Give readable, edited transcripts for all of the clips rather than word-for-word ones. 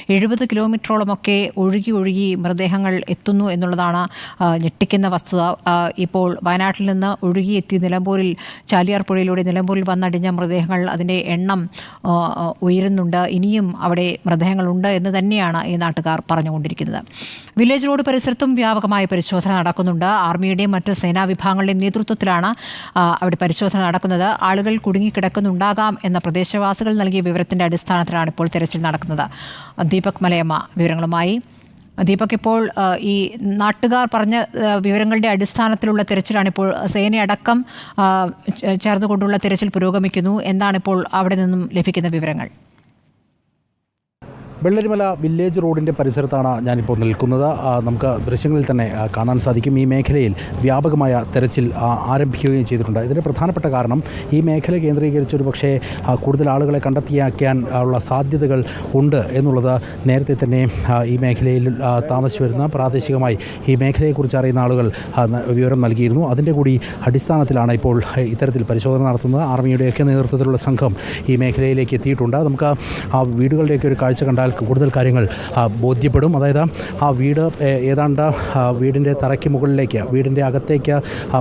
70 കിലോമീറ്ററോളമൊക്കെ ഒഴുകി മൃതദേഹങ്ങൾ എത്തുന്നു എന്നുള്ളതാണ് ഞെട്ടിക്കുന്ന വസ്തുത. ഇപ്പോൾ വയനാട്ടിൽ നിന്ന് ഒഴുകിയെത്തി നിലമ്പൂരിൽ ചാലിയാർ പുഴയിലൂടെ നിലമ്പൂരിൽ വന്നടിഞ്ഞ മൃതദേഹങ്ങൾ അതിൻ്റെ എണ്ണം ഉയരുന്നുണ്ട്. ഇനിയും അവിടെ മൃതദേഹങ്ങളുണ്ട് എന്ന് തന്നെയാണ് ഈ നാട്ടുകാർ പറഞ്ഞുകൊണ്ടിരിക്കുന്നത്. വില്ലേജ് റോഡ് പരിസരത്തും വ്യാപകമായ പരിശോധന നടക്കുന്നുണ്ട്. ആർമിയുടെയും മറ്റ് സേനാ വിഭാഗങ്ങളുടെയും നേതൃത്വത്തിലാണ് അവിടെ പരിശോധന നടക്കുന്നത്. ആളുകൾ കുടുങ്ങിക്കിടക്കുന്നുണ്ടാകാം എന്ന പ്രദേശവാസികൾ നൽകിയ വിവരത്തിൻ്റെ അടിസ്ഥാനത്തിലാണ് ഇപ്പോൾ തെരച്ചിൽ നടക്കുന്നത്. ദീപക് മലയമ്മ വിവരങ്ങളുമായി. ദീപക്, ഇപ്പോൾ ഈ നാട്ടുകാർ പറഞ്ഞ വിവരങ്ങളുടെ അടിസ്ഥാനത്തിലുള്ള തിരച്ചിലാണ് ഇപ്പോൾ സേനയടക്കം ചേർന്നുകൊണ്ടുള്ള തിരച്ചിൽ പുരോഗമിക്കുന്നു. എന്താണിപ്പോൾ അവിടെ നിന്നും ലഭിക്കുന്ന വിവരങ്ങൾ? വെള്ളരിമല വില്ലേജ് റോഡിൻ്റെ പരിസരത്താണ് ഞാനിപ്പോൾ നിൽക്കുന്നത്. നമുക്ക് ദൃശ്യങ്ങളിൽ തന്നെ കാണാൻ സാധിക്കും ഈ മേഖലയിൽ വ്യാപകമായ തെരച്ചിൽ ആരംഭിക്കുകയും ചെയ്തിട്ടുണ്ട്. ഇതിൻ്റെ പ്രധാനപ്പെട്ട കാരണം ഈ മേഖല കേന്ദ്രീകരിച്ചൊരു പക്ഷേ കൂടുതൽ ആളുകളെ കണ്ടെത്തിയാക്കാൻ ഉള്ള സാധ്യതകൾ ഉണ്ട് എന്നുള്ളത് നേരത്തെ തന്നെ ഈ മേഖലയിൽ താമസിച്ചു വരുന്ന പ്രാദേശികമായി ഈ മേഖലയെക്കുറിച്ച് അറിയുന്ന ആളുകൾ വിവരം നൽകിയിരുന്നു. അതിൻ്റെ കൂടി അടിസ്ഥാനത്തിലാണ് ഇപ്പോൾ ഇത്തരത്തിൽ പരിശോധന നടത്തുന്നത്. ആർമിയുടെയൊക്കെ നേതൃത്വത്തിലുള്ള സംഘം ഈ മേഖലയിലേക്ക് എത്തിയിട്ടുണ്ട്. നമുക്ക് ആ വീടുകളുടെയൊക്കെ ഒരു കാഴ്ച കണ്ടാൽ കൂടുതൽ കാര്യങ്ങൾ ബോധ്യപ്പെടും. അതായത് ആ വീട് ഏതാണ്ട് വീടിൻ്റെ തറയ്ക്ക് മുകളിലേക്ക്, വീടിൻ്റെ അകത്തേക്ക്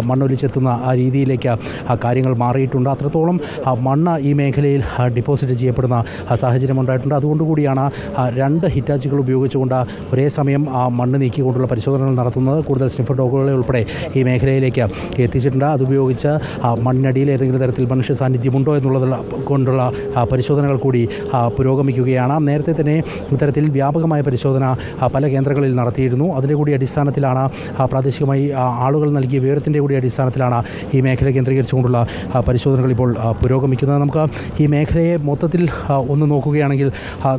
മണ്ണൊലിച്ചെത്തുന്ന ആ രീതിയിലേക്ക് കാര്യങ്ങൾ മാറിയിട്ടുണ്ട്. അത്രത്തോളം മണ്ണ് ഈ മേഖലയിൽ ഡിപ്പോസിറ്റ് ചെയ്യപ്പെടുന്ന സാഹചര്യം ഉണ്ടായിട്ടുണ്ട്. അതുകൊണ്ടുകൂടിയാണ് 2 ഹിറ്റാച്ചുകൾ ഉപയോഗിച്ചുകൊണ്ട് ഒരേ സമയം ആ മണ്ണ് നീക്കിക്കൊണ്ടുള്ള പരിശോധനകൾ നടത്തുന്നത്. കൂടുതൽ സ്നിഫർ ഡോഗുകളെ ഉൾപ്പെടെ ഈ മേഖലയിലേക്ക് എത്തിച്ചിട്ടുണ്ട്. അതുപയോഗിച്ച് മണ്ണിനടിയിൽ ഏതെങ്കിലും തരത്തിൽ മനുഷ്യ സാന്നിധ്യമുണ്ടോ എന്നുള്ളത് കൊണ്ടുള്ള പരിശോധനകൾ കൂടി പുരോഗമിക്കുകയാണ്. നേരത്തെ തന്നെ ഇത്തരത്തിൽ വ്യാപകമായ പരിശോധന പല കേന്ദ്രങ്ങളിൽ നടത്തിയിരുന്നു. അതിൻ്റെ കൂടി അടിസ്ഥാനത്തിലാണ് പ്രാദേശികമായി ആളുകൾ നൽകിയ വിവരത്തിൻ്റെ കൂടി അടിസ്ഥാനത്തിലാണ് ഈ മേഖല കേന്ദ്രീകരിച്ചുകൊണ്ടുള്ള പരിശോധനകൾ ഇപ്പോൾ പുരോഗമിക്കുന്നത്. നമുക്ക് ഈ മേഖലയെ മൊത്തത്തിൽ ഒന്ന് നോക്കുകയാണെങ്കിൽ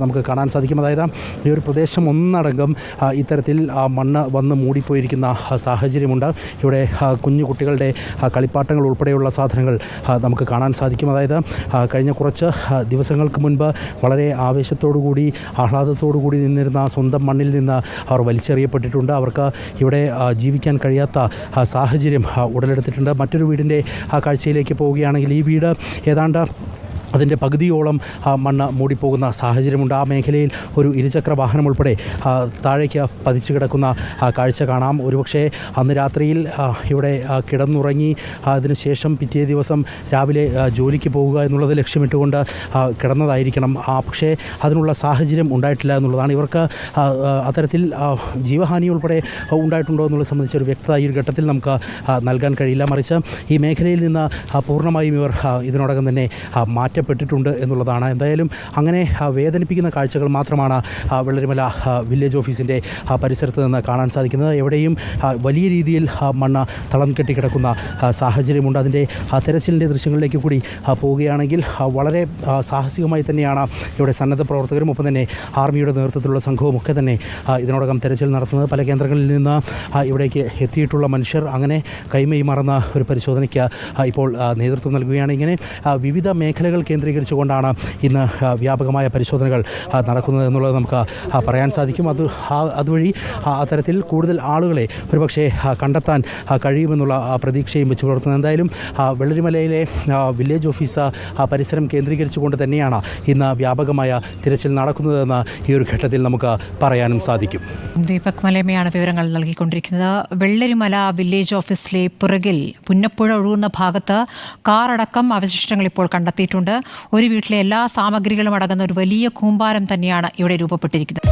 നമുക്ക് കാണാൻ സാധിക്കും. അതായത് ഈ ഒരു പ്രദേശം ഒന്നടങ്കം ഇത്തരത്തിൽ മണ്ണ് വന്ന് മൂടിപ്പോയിരിക്കുന്ന സാഹചര്യമുണ്ട്. ഇവിടെ കുഞ്ഞു കുട്ടികളുടെ കളിപ്പാട്ടങ്ങൾ ഉൾപ്പെടെയുള്ള സാധനങ്ങൾ നമുക്ക് കാണാൻ സാധിക്കും. അതായത് കഴിഞ്ഞ കുറച്ച് ദിവസങ്ങൾക്ക് മുൻപ് വളരെ ആവേശത്തോടു കൂടി ആഹ്ലാദത്തോടു കൂടി നിന്നിരുന്ന സ്വന്തം മണ്ണിൽ നിന്ന് അവർ വലിച്ചെറിയപ്പെട്ടിട്ടുണ്ട്. അവർക്ക് ഇവിടെ ജീവിക്കാൻ കഴിയാത്ത സാഹചര്യം ഉടലെടുത്തിട്ടുണ്ട്. മറ്റൊരു വീടിൻ്റെ കാഴ്ചയിലേക്ക് പോവുകയാണെങ്കിൽ ഈ വീട് ഏതാണ്ട് അതിൻ്റെ പകുതിയോളം മണ്ണ് മൂടിപ്പോകുന്ന സാഹചര്യമുണ്ട്. ആ മേഖലയിൽ ഒരു ഇരുചക്ര വാഹനം ഉൾപ്പെടെ താഴേക്ക് പതിച്ചു കിടക്കുന്ന കാഴ്ച കാണാം. ഒരുപക്ഷെ അന്ന് രാത്രിയിൽ ഇവിടെ കിടന്നുറങ്ങി അതിനുശേഷം പിറ്റേ ദിവസം രാവിലെ ജോലിക്ക് പോകുക എന്നുള്ളത് ലക്ഷ്യമിട്ടുകൊണ്ട് കിടന്നതായിരിക്കണം. പക്ഷേ അതിനുള്ള സാഹചര്യം ഉണ്ടായിട്ടില്ല എന്നുള്ളതാണ്. ഇവർക്ക് അത്തരത്തിൽ ജീവഹാനി ഉൾപ്പെടെ ഉണ്ടായിട്ടുണ്ടോ എന്നുള്ളത് സംബന്ധിച്ച് ഒരു വ്യക്തത ഈ ഒരു ഘട്ടത്തിൽ നമുക്ക് നൽകാൻ കഴിയില്ല. മറിച്ച് ഈ മേഖലയിൽ നിന്ന് പൂർണ്ണമായും ഇവർ ഇതിനോടകം തന്നെ മാറ്റപ്പെട്ടിട്ടുണ്ട് എന്നുള്ളതാണ്. എന്തായാലും അങ്ങനെ വേദനിപ്പിക്കുന്ന കാഴ്ചകൾ മാത്രമാണ് വെള്ളരിമല വില്ലേജ് ഓഫീസിൻ്റെ പരിസരത്ത് നിന്ന് കാണാൻ സാധിക്കുന്നത്. എവിടെയും വലിയ രീതിയിൽ മണ്ണ് തളം കെട്ടിക്കിടക്കുന്ന സാഹചര്യമുണ്ട്. അതിൻ്റെ തെരച്ചിലിൻ്റെ ദൃശ്യങ്ങളിലേക്ക് കൂടി പോവുകയാണെങ്കിൽ വളരെ സാഹസികമായി തന്നെയാണ് ഇവിടെ സന്നദ്ധ പ്രവർത്തകരും ഒപ്പം തന്നെ ആർമിയുടെ നേതൃത്വത്തിലുള്ള സംഘവും ഒക്കെ തന്നെ ഇതിനോടകം തെരച്ചിൽ നടത്തുന്നത്. പല കേന്ദ്രങ്ങളിൽ നിന്ന് ഇവിടേക്ക് എത്തിയിട്ടുള്ള മനുഷ്യർ അങ്ങനെ കൈമൈ മറന്ന ഒരു പരിശോധനയ്ക്ക് ഇപ്പോൾ നേതൃത്വം നൽകുകയാണ്. ഇങ്ങനെ വിവിധ മേഖലകൾ കേന്ദ്രീകരിച്ചുകൊണ്ടാണ് ഇന്ന് വ്യാപകമായ പരിശോധനകൾ നടക്കുന്നത് എന്നുള്ളത് നമുക്ക് പറയാൻ സാധിക്കും. അതുവഴി അത്തരത്തിൽ കൂടുതൽ ആളുകളെ ഒരുപക്ഷെ കണ്ടെത്താൻ കഴിയുമെന്നുള്ള പ്രതീക്ഷയും വെച്ച് പുലർത്തുന്നത്. എന്തായാലും വെള്ളരിമലയിലെ വില്ലേജ് ഓഫീസ് പരിസരം കേന്ദ്രീകരിച്ചുകൊണ്ട് തന്നെയാണ് ഇന്ന് വ്യാപകമായ തിരച്ചിൽ നടക്കുന്നതെന്ന് ഈ ഒരു ഘട്ടത്തിൽ നമുക്ക് പറയാനും സാധിക്കും. ദീപക് മലയമ്മയാണ് വിവരങ്ങൾ നൽകിക്കൊണ്ടിരിക്കുന്നത്. വെള്ളരിമല വില്ലേജ് ഓഫീസിലെ പുറകിൽ പുന്നപ്പുഴ ഒഴുകുന്ന ഭാഗത്ത് കാറടക്കം അവശിഷ്ടങ്ങൾ ഇപ്പോൾ കണ്ടെത്തിയിട്ടുണ്ട്. ഒരു വീട്ടിലെ എല്ലാ സാമഗ്രികളും അടങ്ങുന്ന ഒരു വലിയ കൂമ്പാരം തന്നെയാണ് ഇവിടെ രൂപപ്പെട്ടിരിക്കുന്നത്.